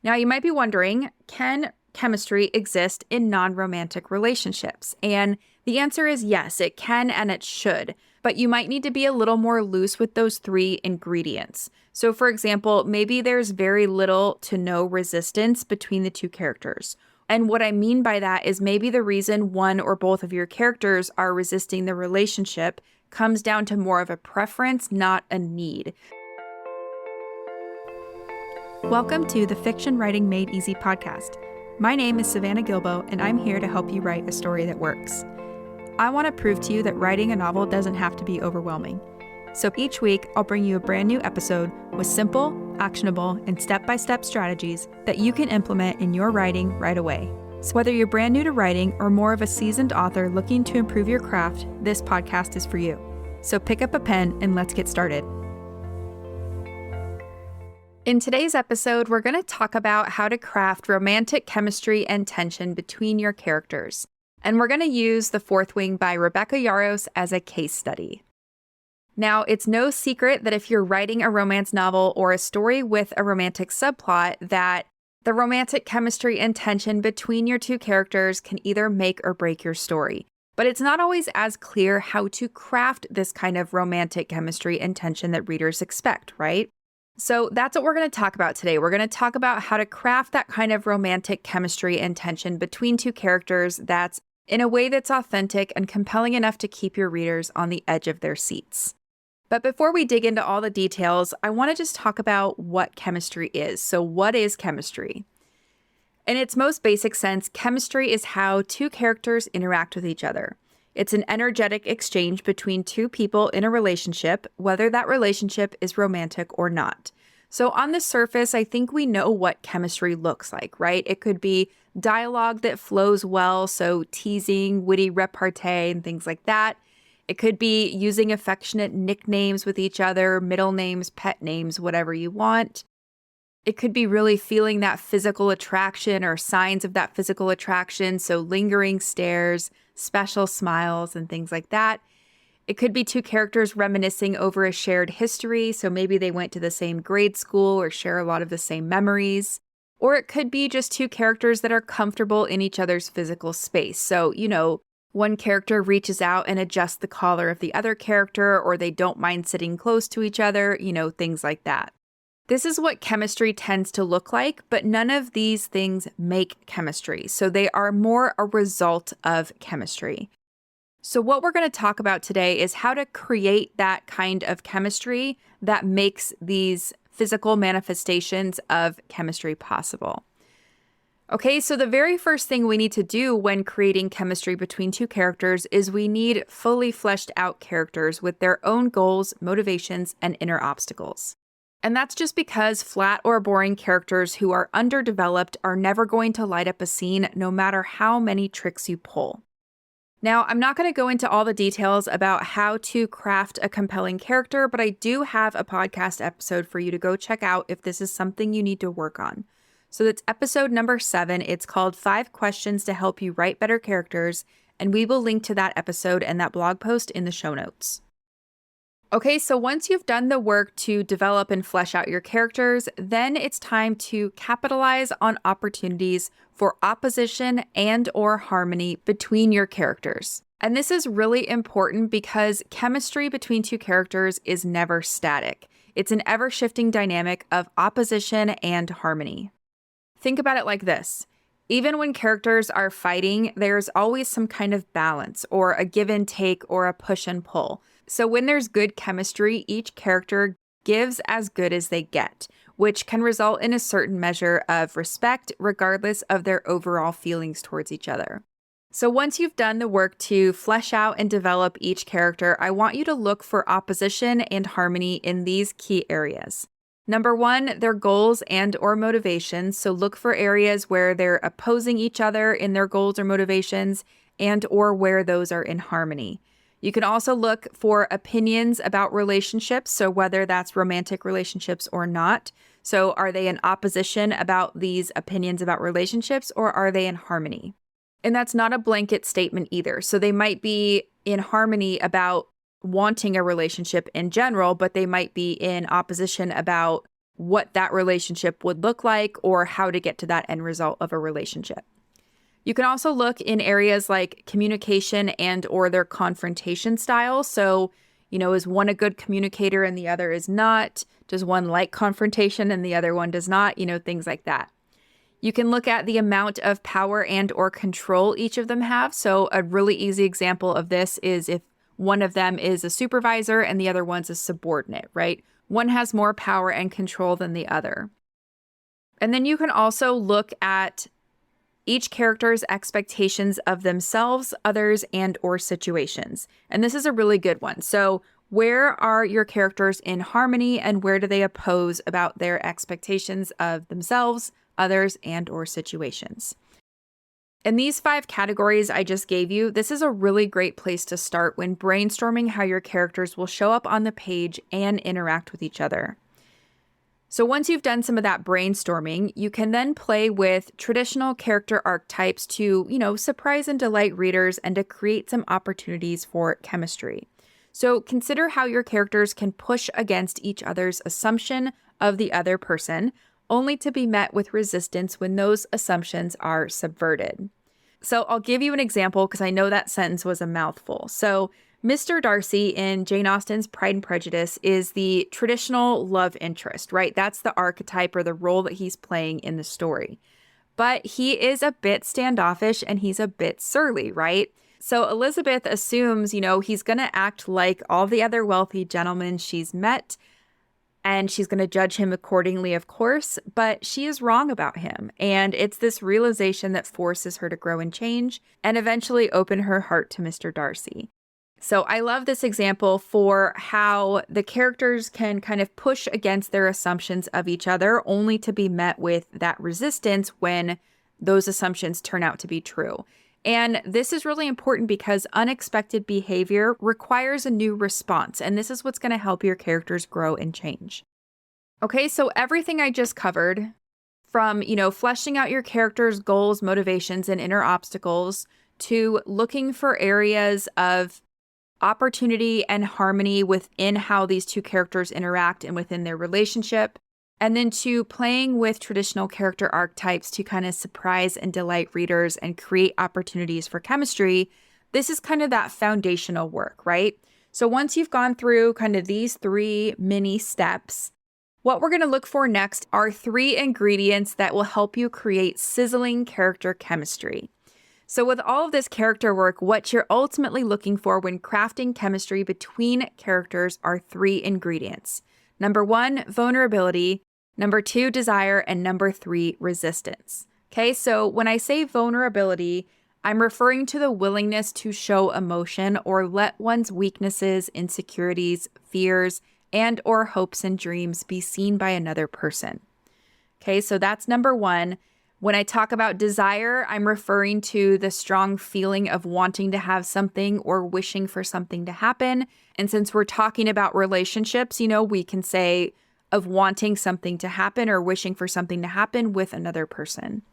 Now, you might be wondering, can chemistry exist in non-romantic relationships? And the answer is yes, it can and it should. But you might need to be a little more loose with those three ingredients. So, for example, maybe there's very little to no resistance between the two characters. And what I mean by that is maybe the reason one or both of your characters are resisting the relationship comes down to more of a preference, not a need. Welcome to the Fiction Writing Made Easy podcast. My name is Savannah Gilbo, and I'm here to help you write a story that works. I want to prove to you that writing a novel doesn't have to be overwhelming. So each week, I'll bring you a brand new episode with simple, actionable, and step-by-step strategies that you can implement in your writing right away. So whether you're brand new to writing or more of a seasoned author looking to improve your craft, this podcast is for you. So pick up a pen and let's get started. In today's episode, we're going to talk about how to craft romantic chemistry and tension between your characters. And we're going to use The Fourth Wing by Rebecca Yarros as a case study. Now, it's no secret that if you're writing a romance novel or a story with a romantic subplot, that the romantic chemistry and tension between your two characters can either make or break your story. But it's not always as clear how to craft this kind of romantic chemistry and tension that readers expect, right? So that's what we're going to talk about today. We're going to talk about how to craft that kind of romantic chemistry and tension between two characters that's in a way that's authentic and compelling enough to keep your readers on the edge of their seats. But before we dig into all the details, I want to just talk about what chemistry is. So what is chemistry? In its most basic sense, chemistry is how two characters interact with each other. It's an energetic exchange between two people in a relationship, whether that relationship is romantic or not. So on the surface, I think we know what chemistry looks like, right? It could be dialogue that flows well, so teasing, witty repartee, and things like that. It could be using affectionate nicknames with each other, middle names, pet names, whatever you want. It could be really feeling that physical attraction or signs of that physical attraction, so lingering stares, special smiles, and things like that. It could be two characters reminiscing over a shared history, so maybe they went to the same grade school or share a lot of the same memories. Or it could be just two characters that are comfortable in each other's physical space. So, one character reaches out and adjusts the collar of the other character, or they don't mind sitting close to each other, things like that. This is what chemistry tends to look like, but none of these things make chemistry. So they are more a result of chemistry. So what we're going to talk about today is how to create that kind of chemistry that makes these physical manifestations of chemistry possible. Okay, so the very first thing we need to do when creating chemistry between two characters is we need fully fleshed out characters with their own goals, motivations, and inner obstacles. And that's just because flat or boring characters who are underdeveloped are never going to light up a scene no matter how many tricks you pull. Now, I'm not going to go into all the details about how to craft a compelling character, but I do have a podcast episode for you to go check out if this is something you need to work on. So that's episode number 7. It's called 5 Questions to Help You Write Better Characters, and we will link to that episode and that blog post in the show notes. Okay, so once you've done the work to develop and flesh out your characters, then it's time to capitalize on opportunities for opposition and/or harmony between your characters. And this is really important because chemistry between two characters is never static. It's an ever-shifting dynamic of opposition and harmony. Think about it like this. Even when characters are fighting, there's always some kind of balance or a give and take or a push and pull. So when there's good chemistry, each character gives as good as they get, which can result in a certain measure of respect regardless of their overall feelings towards each other. So once you've done the work to flesh out and develop each character, I want you to look for opposition and harmony in these key areas. Number 1, their goals and/or motivations. So look for areas where they're opposing each other in their goals or motivations and/or where those are in harmony. You can also look for opinions about relationships, so whether that's romantic relationships or not. So are they in opposition about these opinions about relationships, or are they in harmony? And that's not a blanket statement either. So they might be in harmony about wanting a relationship in general, but they might be in opposition about what that relationship would look like or how to get to that end result of a relationship. You can also look in areas like communication and or their confrontation style. So, is one a good communicator and the other is not? Does one like confrontation and the other one does not? Things like that. You can look at the amount of power and or control each of them have. So a really easy example of this is if one of them is a supervisor and the other one's a subordinate, right? One has more power and control than the other. And then you can also look at each character's expectations of themselves, others, and or situations. And this is a really good one. So where are your characters in harmony and where do they oppose about their expectations of themselves, others, and or situations? In these 5 categories I just gave you, this is a really great place to start when brainstorming how your characters will show up on the page and interact with each other. So once you've done some of that brainstorming, you can then play with traditional character archetypes to, surprise and delight readers and to create some opportunities for chemistry. So consider how your characters can push against each other's assumption of the other person, only to be met with resistance when those assumptions are subverted. So I'll give you an example because I know that sentence was a mouthful. So Mr. Darcy in Jane Austen's Pride and Prejudice is the traditional love interest, right? That's the archetype or the role that he's playing in the story. But he is a bit standoffish and he's a bit surly, right? So Elizabeth assumes, he's going to act like all the other wealthy gentlemen she's met, and she's going to judge him accordingly, of course, but she is wrong about him. And it's this realization that forces her to grow and change and eventually open her heart to Mr. Darcy. So I love this example for how the characters can kind of push against their assumptions of each other only to be met with that resistance when those assumptions turn out to be true. And this is really important because unexpected behavior requires a new response. And this is what's going to help your characters grow and change. Okay, so everything I just covered from, fleshing out your characters' goals, motivations, and inner obstacles to looking for areas of opportunity and harmony within how these two characters interact and within their relationship. And then to playing with traditional character archetypes to kind of surprise and delight readers and create opportunities for chemistry. This is kind of that foundational work, right? So once you've gone through kind of these 3 mini steps, what we're going to look for next are 3 ingredients that will help you create sizzling character chemistry. So with all of this character work, what you're ultimately looking for when crafting chemistry between characters are 3 ingredients. Number 1, vulnerability. Number 2, desire. And number 3, resistance. Okay, so when I say vulnerability, I'm referring to the willingness to show emotion or let one's weaknesses, insecurities, fears, and or hopes and dreams be seen by another person. Okay, so that's number 1. When I talk about desire, I'm referring to the strong feeling of wanting to have something or wishing for something to happen. And since we're talking about relationships, we can say of wanting something to happen or wishing for something to happen with another person.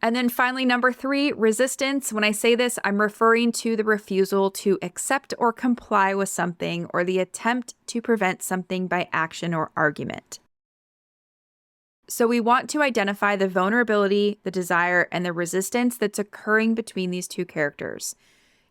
And then finally, number 3, resistance. When I say this, I'm referring to the refusal to accept or comply with something or the attempt to prevent something by action or argument. So we want to identify the vulnerability, the desire, and the resistance that's occurring between these 2 characters.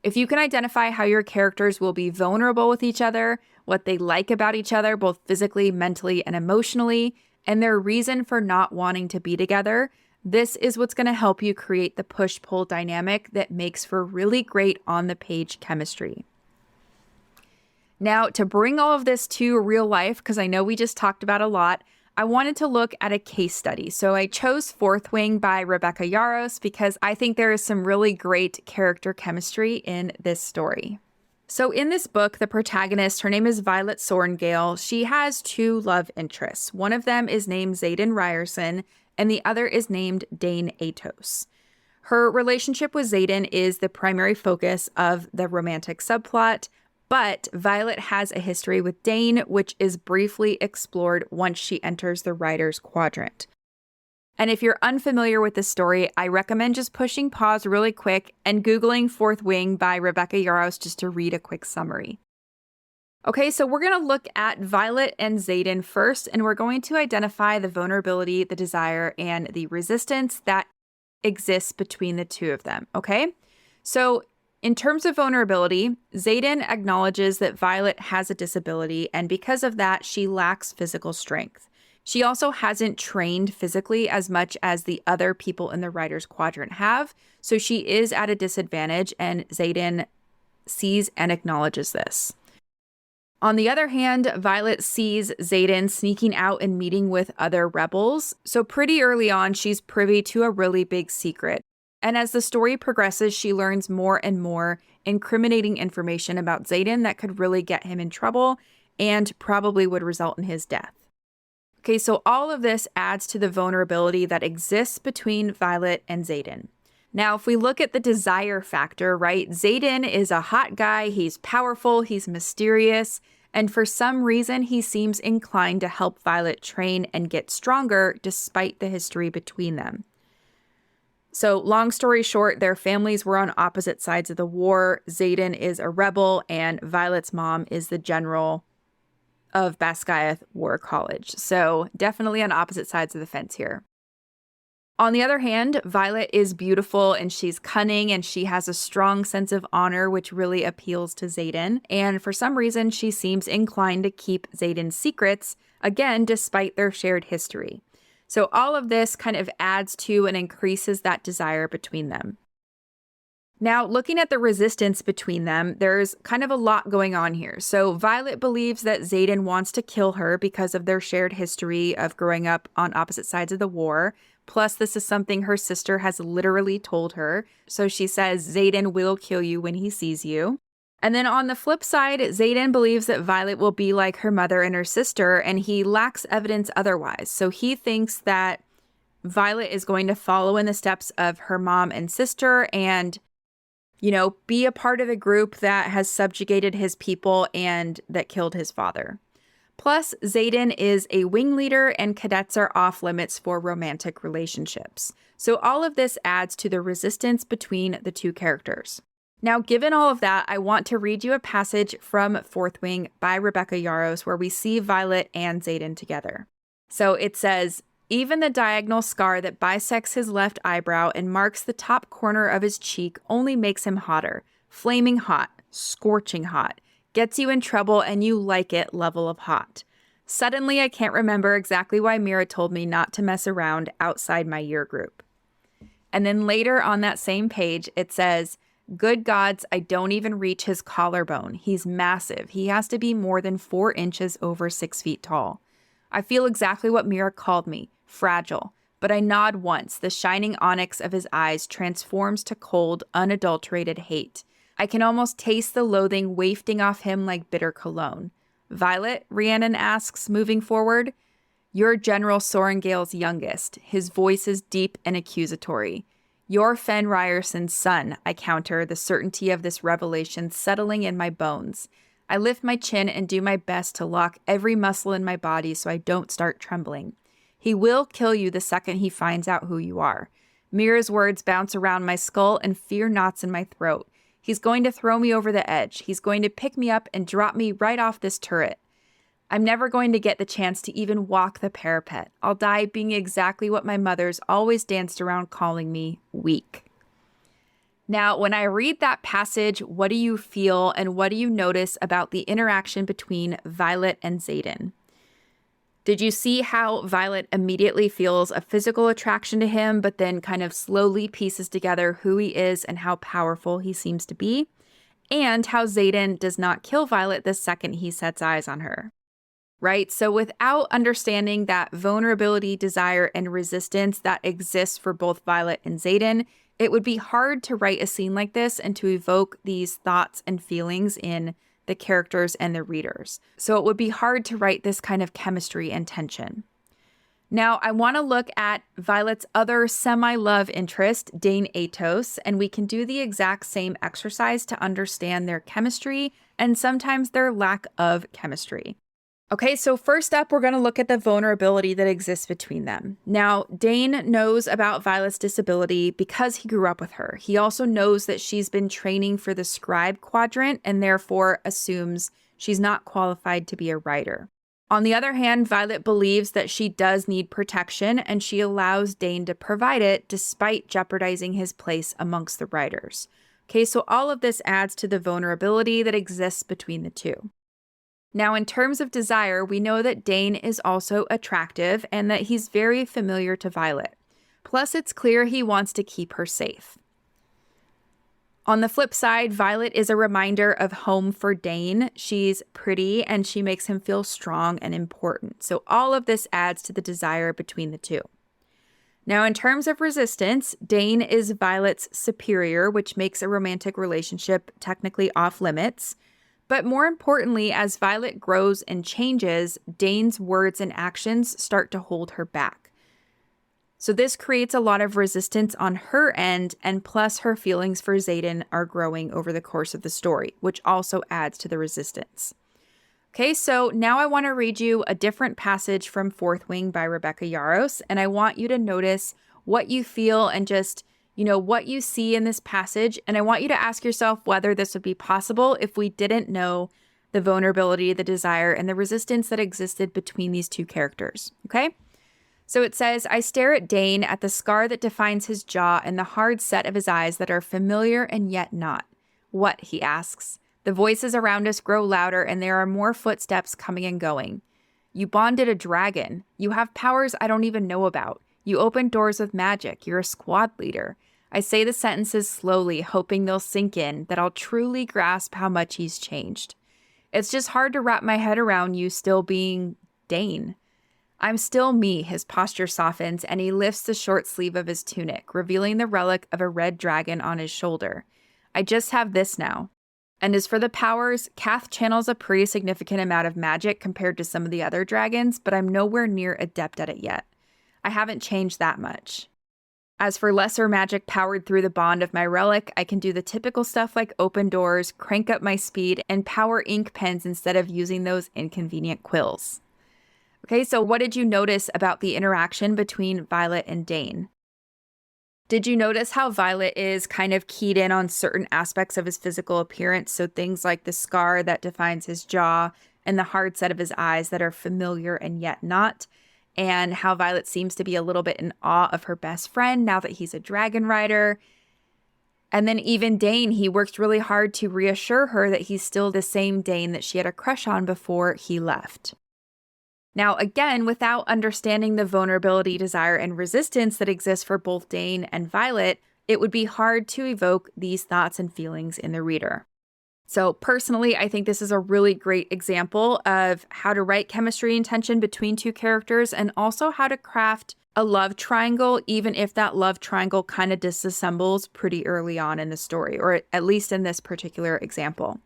If you can identify how your characters will be vulnerable with each other, what they like about each other, both physically, mentally, and emotionally, and their reason for not wanting to be together, this is what's going to help you create the push-pull dynamic that makes for really great on-the-page chemistry. Now, to bring all of this to real life, because I know we just talked about a lot, I wanted to look at a case study. So I chose Fourth Wing by Rebecca Yarros because I think there is some really great character chemistry in this story. So in this book, the protagonist, her name is Violet Sorengale. She has 2 love interests. One of them is named Xaden Ryerson, and the other is named Dane Atos. Her relationship with Xaden is the primary focus of the romantic subplot, but Violet has a history with Dane, which is briefly explored once she enters the writer's quadrant. And if you're unfamiliar with this story, I recommend just pushing pause really quick and Googling Fourth Wing by Rebecca Yarros just to read a quick summary. Okay, so we're going to look at Violet and Xaden first, and we're going to identify the vulnerability, the desire, and the resistance that exists between the two of them, okay? So in terms of vulnerability, Xaden acknowledges that Violet has a disability, and because of that, she lacks physical strength. She also hasn't trained physically as much as the other people in the Writer's Quadrant have, so she is at a disadvantage, and Xaden sees and acknowledges this. On the other hand, Violet sees Xaden sneaking out and meeting with other rebels, so pretty early on, she's privy to a really big secret. And as the story progresses, she learns more and more incriminating information about Xaden that could really get him in trouble and probably would result in his death. Okay, so all of this adds to the vulnerability that exists between Violet and Xaden. Now, if we look at the desire factor, right, Xaden is a hot guy, he's powerful, he's mysterious, and for some reason, he seems inclined to help Violet train and get stronger despite the history between them. So, long story short, their families were on opposite sides of the war. Xaden is a rebel, and Violet's mom is the general of Basgiath War College. So, definitely on opposite sides of the fence here. On the other hand, Violet is beautiful and she's cunning and she has a strong sense of honor, which really appeals to Xaden. And for some reason, she seems inclined to keep Xaden's secrets, again, despite their shared history. So all of this kind of adds to and increases that desire between them. Now, looking at the resistance between them, there's kind of a lot going on here. So Violet believes that Xaden wants to kill her because of their shared history of growing up on opposite sides of the war. Plus, this is something her sister has literally told her. So she says, Xaden will kill you when he sees you. And then on the flip side, Xaden believes that Violet will be like her mother and her sister, and he lacks evidence otherwise. So he thinks that Violet is going to follow in the steps of her mom and sister and, be a part of the group that has subjugated his people and that killed his father. Plus, Xaden is a wing leader and cadets are off limits for romantic relationships. So all of this adds to the resistance between the two characters. Now, given all of that, I want to read you a passage from Fourth Wing by Rebecca Yarros where we see Violet and Xaden together. So it says, even the diagonal scar that bisects his left eyebrow and marks the top corner of his cheek only makes him hotter, flaming hot, scorching hot. Gets you in trouble and you like it level of hot. Suddenly, I can't remember exactly why Mira told me not to mess around outside my year group. And then later on that same page, it says, good gods, I don't even reach his collarbone. He's massive. He has to be more than 4 inches over 6 feet tall. I feel exactly what Mira called me, fragile. But I nod once. The shining onyx of his eyes transforms to cold, unadulterated hate. I can almost taste the loathing wafting off him like bitter cologne. Violet, Rhiannon asks, moving forward. You're General Sorengale's youngest. His voice is deep and accusatory. You're Fen Ryerson's son, I counter, the certainty of this revelation settling in my bones. I lift my chin and do my best to lock every muscle in my body so I don't start trembling. He will kill you the second he finds out who you are. Mira's words bounce around my skull and fear knots in my throat. He's going to throw me over the edge. He's going to pick me up and drop me right off this turret. I'm never going to get the chance to even walk the parapet. I'll die being exactly what my mother's always danced around calling me, weak. Now, when I read that passage, what do you feel and what do you notice about the interaction between Violet and Xaden? Did you see how Violet immediately feels a physical attraction to him, but then kind of slowly pieces together who he is and how powerful he seems to be? And how Xaden does not kill Violet the second he sets eyes on her. Right? So without understanding that vulnerability, desire, and resistance that exists for both Violet and Xaden, it would be hard to write a scene like this and to evoke these thoughts and feelings in the characters and the readers. So it would be hard to write this kind of chemistry and tension. Now, I want to look at Violet's other semi-love interest, Dane Atos, and we can do the exact same exercise to understand their chemistry and sometimes their lack of chemistry. Okay, so first up, we're going to look at the vulnerability that exists between them. Now, Dane knows about Violet's disability because he grew up with her. He also knows that she's been training for the scribe quadrant and therefore assumes She's not qualified to be a writer. On the other hand, Violet believes that she does need protection, and she allows Dane to provide it despite jeopardizing his place amongst the writers. Okay, so all of this adds to the vulnerability that exists between the two. Now, in terms of desire, we know that Dane is also attractive and that he's very familiar to Violet. Plus, it's clear he wants to keep her safe. On the flip side, Violet is a reminder of home for Dane. She's pretty and she makes him feel strong and important. So all of this adds to the desire between the two. Now, in terms of resistance, Dane is Violet's superior, which makes a romantic relationship technically off limits. But more importantly, as Violet grows and changes, Dane's words and actions start to hold her back. So this creates a lot of resistance on her end, and plus her feelings for Xaden are growing over the course of the story, which also adds to the resistance. Okay, so now I want to read you a different passage from Fourth Wing by Rebecca Yarros, and I want you to notice what you feel and just, what you see in this passage, and I want you to ask yourself whether this would be possible if we didn't know the vulnerability, the desire, and the resistance that existed between these two characters, okay? So it says, I stare at Dane, at the scar that defines his jaw and the hard set of his eyes that are familiar and yet not. What? He asks. The voices around us grow louder and there are more footsteps coming and going. You bonded a dragon. You have powers I don't even know about. You open doors with magic. You're a squad leader. I say the sentences slowly, hoping they'll sink in, that I'll truly grasp how much he's changed. It's just hard to wrap my head around you still being Dane. I'm still me, his posture softens, and he lifts the short sleeve of his tunic, revealing the relic of a red dragon on his shoulder. I just have this now. And as for the powers, Kath channels a pretty significant amount of magic compared to some of the other dragons, but I'm nowhere near adept at it yet. I haven't changed that much. As for lesser magic powered through the bond of my relic, I can do the typical stuff like open doors, crank up my speed, and power ink pens instead of using those inconvenient quills. Okay, so what did you notice about the interaction between Violet and Dane? Did you notice how Violet is kind of keyed in on certain aspects of his physical appearance? So things like the scar that defines his jaw and the hard set of his eyes that are familiar and yet not. And how Violet seems to be a little bit in awe of her best friend now that he's a dragon rider. And then even Dane, he works really hard to reassure her that he's still the same Dane that she had a crush on before he left. Now, again, without understanding the vulnerability, desire, and resistance that exists for both Dane and Violet, it would be hard to evoke these thoughts and feelings in the reader. So personally, I think this is a really great example of how to write chemistry and tension between two characters and also how to craft a love triangle, even if that love triangle kind of disassembles pretty early on in the story, or at least in this particular example.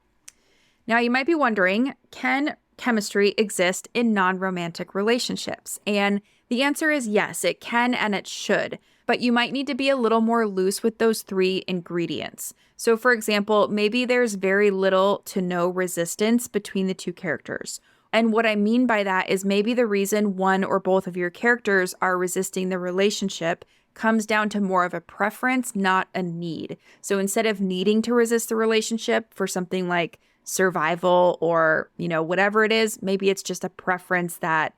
Now, you might be wondering, can chemistry exist in non-romantic relationships? And the answer is yes, it can and it should, but you might need to be a little more loose with those three ingredients. So for example, maybe there's very little to no resistance between the two characters. And what I mean by that is maybe the reason one or both of your characters are resisting the relationship comes down to more of a preference, not a need. So instead of needing to resist the relationship for something like survival or, whatever it is, maybe it's just a preference that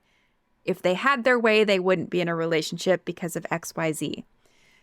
if they had their way, they wouldn't be in a relationship because of XYZ.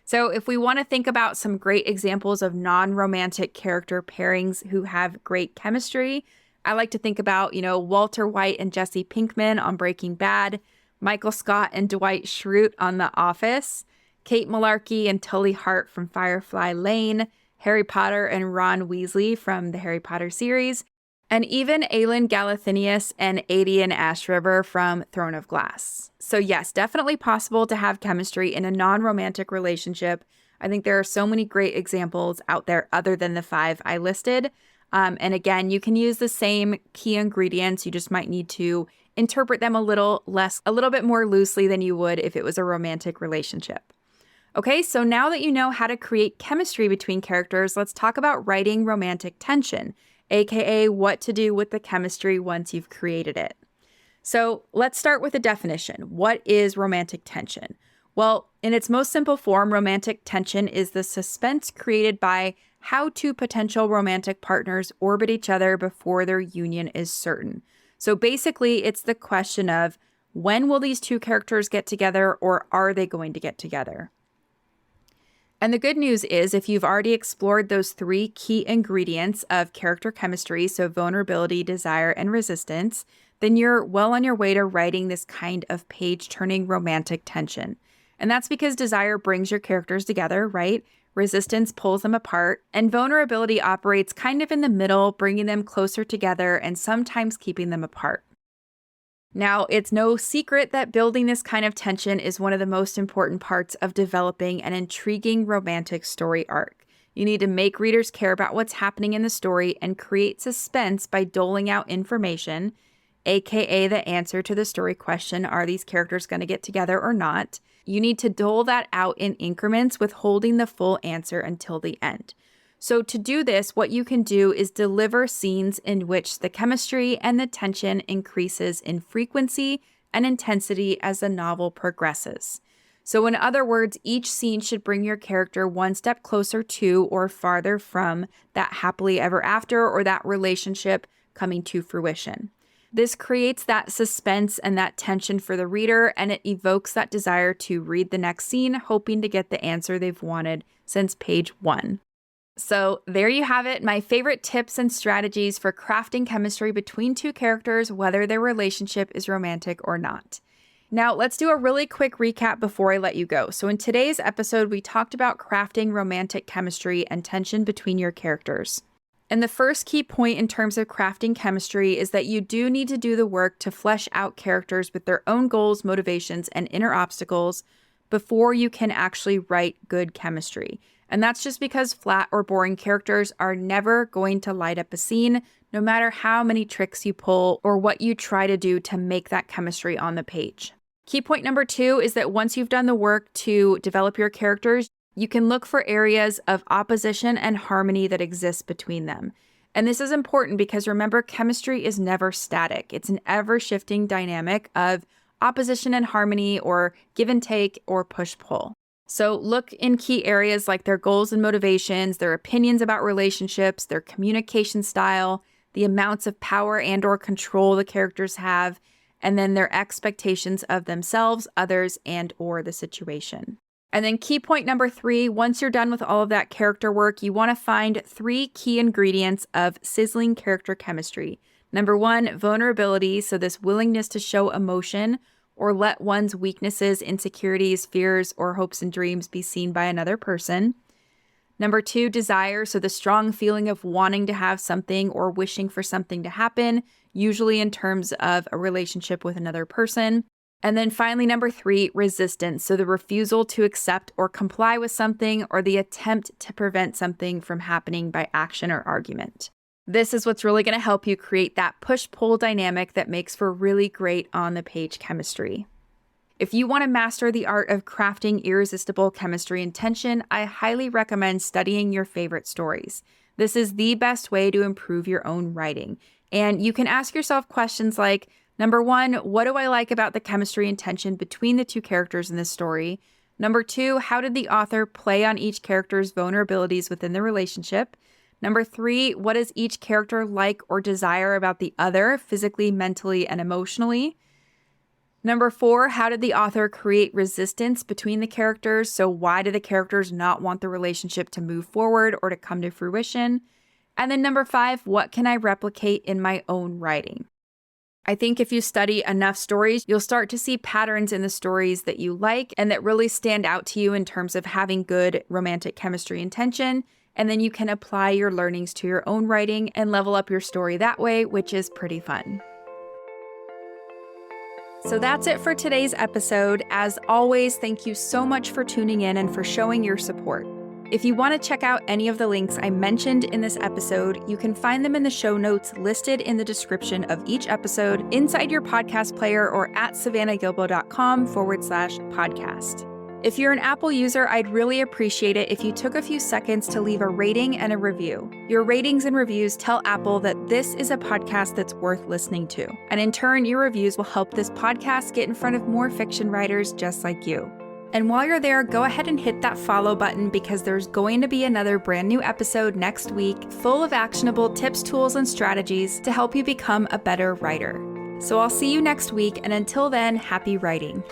So if we want to think about some great examples of non-romantic character pairings who have great chemistry, I like to think about, Walter White and Jesse Pinkman on Breaking Bad, Michael Scott and Dwight Schrute on The Office, Kate Malarkey and Tully Hart from Firefly Lane, Harry Potter and Ron Weasley from the Harry Potter series, and even Aelin Galathynius and Adian Ashriver from Throne of Glass. So yes, definitely possible to have chemistry in a non-romantic relationship. I think there are so many great examples out there other than the 5 I listed. And again, you can use the same key ingredients. You just might need to interpret them a little bit more loosely than you would if it was a romantic relationship. Okay, so now that you know how to create chemistry between characters, let's talk about writing romantic tension, aka what to do with the chemistry once you've created it. So let's start with a definition. What is romantic tension? Well, In its most simple form, romantic tension is the suspense created by how two potential romantic partners orbit each other before their union is certain. So basically, it's the question of when will these two characters get together, or are they going to get together? And the good news is, if you've already explored those three key ingredients of character chemistry, so vulnerability, desire, and resistance, then you're well on your way to writing this kind of page-turning romantic tension. And that's because desire brings your characters together, right? Resistance pulls them apart, and vulnerability operates kind of in the middle, bringing them closer together and sometimes keeping them apart. Now, it's no secret that building this kind of tension is one of the most important parts of developing an intriguing romantic story arc. You need to make readers care about what's happening in the story and create suspense by doling out information, aka the answer to the story question, are these characters going to get together or not? You need to dole that out in increments, withholding the full answer until the end. So to do this, what you can do is deliver scenes in which the chemistry and the tension increases in frequency and intensity as the novel progresses. So in other words, each scene should bring your character one step closer to or farther from that happily ever after or that relationship coming to fruition. This creates that suspense and that tension for the reader, and it evokes that desire to read the next scene, hoping to get the answer they've wanted since page 1. So there you have it, my favorite tips and strategies for crafting chemistry between two characters, whether their relationship is romantic or not. Now, let's do a really quick recap before I let you go. So in today's episode, we talked about crafting romantic chemistry and tension between your characters. And the first key point in terms of crafting chemistry is that you do need to do the work to flesh out characters with their own goals, motivations, and inner obstacles before you can actually write good chemistry. And that's just because flat or boring characters are never going to light up a scene, no matter how many tricks you pull or what you try to do to make that chemistry on the page. Key point number 2 is that once you've done the work to develop your characters, you can look for areas of opposition and harmony that exist between them. And this is important because remember, chemistry is never static. It's an ever-shifting dynamic of opposition and harmony, or give and take, or push-pull. So look in key areas like their goals and motivations, their opinions about relationships, their communication style, the amounts of power and or control the characters have, and then their expectations of themselves, others, and or the situation. And then key point number 3, once you're done with all of that character work, you want to find 3 key ingredients of sizzling character chemistry. Number 1, vulnerability, so this willingness to show emotion or let one's weaknesses, insecurities, fears, or hopes and dreams be seen by another person. Number 2, desire, so the strong feeling of wanting to have something or wishing for something to happen, usually in terms of a relationship with another person. And then finally, number 3, resistance, so the refusal to accept or comply with something or the attempt to prevent something from happening by action or argument. This is what's really going to help you create that push-pull dynamic that makes for really great on-the-page chemistry. If you want to master the art of crafting irresistible chemistry and tension, I highly recommend studying your favorite stories. This is the best way to improve your own writing. And you can ask yourself questions like, number 1, what do I like about the chemistry and tension between the two characters in this story? Number 2, how did the author play on each character's vulnerabilities within the relationship? Number 3, what does each character like or desire about the other, physically, mentally, and emotionally? Number 4, how did the author create resistance between the characters? So why do the characters not want the relationship to move forward or to come to fruition? And then number 5, what can I replicate in my own writing? I think if you study enough stories, you'll start to see patterns in the stories that you like and that really stand out to you in terms of having good romantic chemistry and tension. And then you can apply your learnings to your own writing and level up your story that way, which is pretty fun. So that's it for today's episode. As always, thank you so much for tuning in and for showing your support. If you want to check out any of the links I mentioned in this episode, you can find them in the show notes listed in the description of each episode, inside your podcast player, or at savannahgilbo.com/podcast. If you're an Apple user, I'd really appreciate it if you took a few seconds to leave a rating and a review. Your ratings and reviews tell Apple that this is a podcast that's worth listening to. And in turn, your reviews will help this podcast get in front of more fiction writers just like you. And while you're there, go ahead and hit that follow button because there's going to be another brand new episode next week full of actionable tips, tools, and strategies to help you become a better writer. So I'll see you next week, and until then, happy writing.